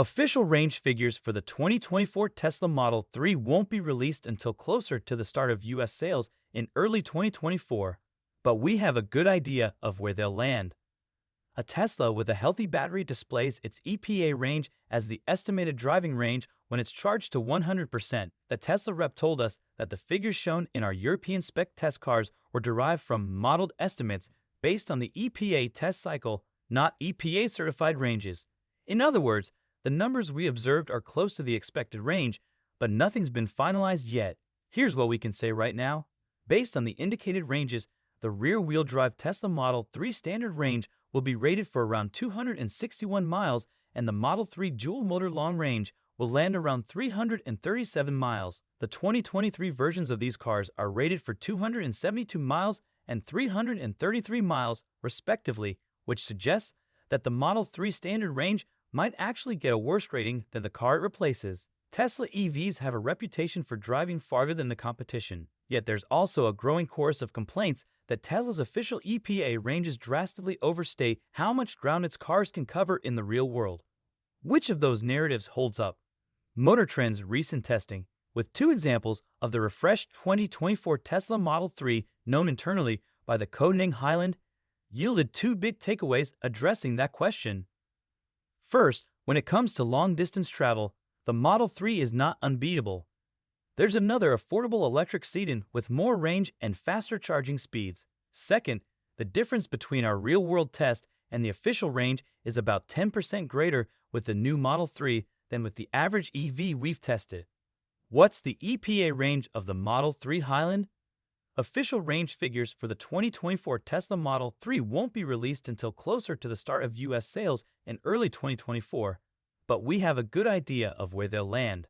Official range figures for the 2024 Tesla Model 3 won't be released until closer to the start of US sales in early 2024, but we have a good idea of where they'll land. A Tesla with a healthy battery displays its EPA range as the estimated driving range when it's charged to 100%. The Tesla rep told us that the figures shown in our European spec test cars were derived from modeled estimates based on the EPA test cycle, not EPA certified ranges. In other words, the numbers we observed are close to the expected range, but nothing's been finalized yet. Here's what we can say right now. Based on the indicated ranges, the rear-wheel drive Tesla Model 3 standard range will be rated for around 261 miles, and the Model 3 dual-motor long range will land around 337 miles. The 2023 versions of these cars are rated for 272 miles and 333 miles, respectively, which suggests that the Model 3 standard range might actually get a worse rating than the car it replaces. Tesla EVs have a reputation for driving farther than the competition, yet there's also a growing chorus of complaints that Tesla's official EPA ranges drastically overstate how much ground its cars can cover in the real world. Which of those narratives holds up? Motor Trend's recent testing, with two examples of the refreshed 2024 Tesla Model 3 known internally by the codename Highland, yielded two big takeaways addressing that question. First, when it comes to long-distance travel, the Model 3 is not unbeatable. There's another affordable electric sedan with more range and faster charging speeds. Second, the difference between our real-world test and the official range is about 10% greater with the new Model 3 than with the average EV we've tested. What's the EPA range of the Model 3 Highland? Official range figures for the 2024 Tesla Model 3 won't be released until closer to the start of US sales in early 2024, but we have a good idea of where they'll land.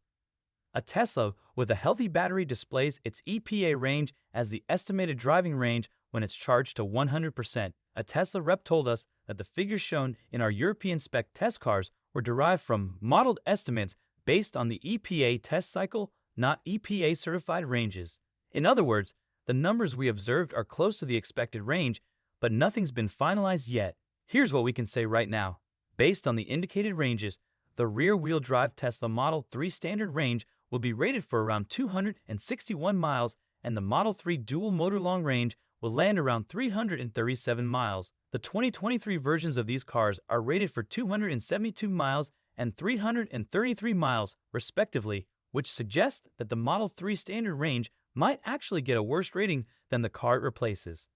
A Tesla with a healthy battery displays its EPA range as the estimated driving range when it's charged to 100%. A Tesla rep told us that the figures shown in our European spec test cars were derived from modeled estimates based on the EPA test cycle, not EPA certified ranges. In other words, the numbers we observed are close to the expected range, but nothing's been finalized yet. Here's what we can say right now. Based on the indicated ranges, the rear-wheel drive Tesla Model 3 standard range will be rated for around 261 miles, and the Model 3 dual-motor long range will land around 337 miles. The 2023 versions of these cars are rated for 272 miles and 333 miles, respectively, which suggests that the Model 3 standard range might actually get a worse rating than the car it replaces.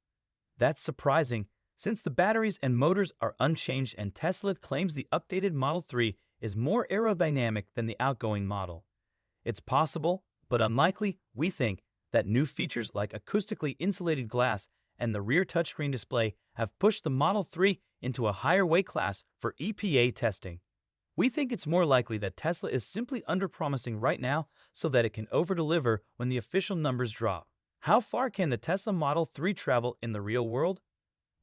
That's surprising, since the batteries and motors are unchanged and Tesla claims the updated Model 3 is more aerodynamic than the outgoing model. It's possible, but unlikely, we think, that new features like acoustically insulated glass and the rear touchscreen display have pushed the Model 3 into a higher weight class for EPA testing. We think it's more likely that Tesla is simply underpromising right now so that it can overdeliver when the official numbers drop. How far can the Tesla Model 3 travel in the real world?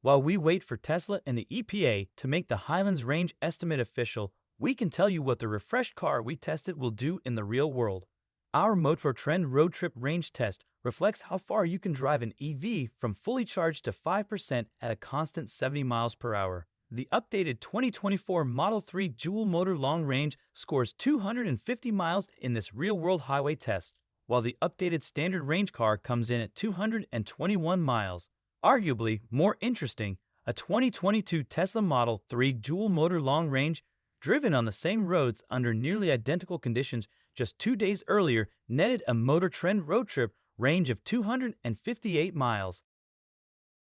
While we wait for Tesla and the EPA to make the Highland's range estimate official, we can tell you what the refreshed car we tested will do in the real world. Our Motor Trend road trip range test reflects how far you can drive an EV from fully charged to 5% at a constant 70 miles per hour. The updated 2024 Model 3 dual-motor long range scores 250 miles in this real-world highway test, while the updated standard range car comes in at 221 miles. Arguably more interesting, a 2022 Tesla Model 3 dual-motor long range, driven on the same roads under nearly identical conditions just 2 days earlier, netted a Motor Trend road trip range of 258 miles.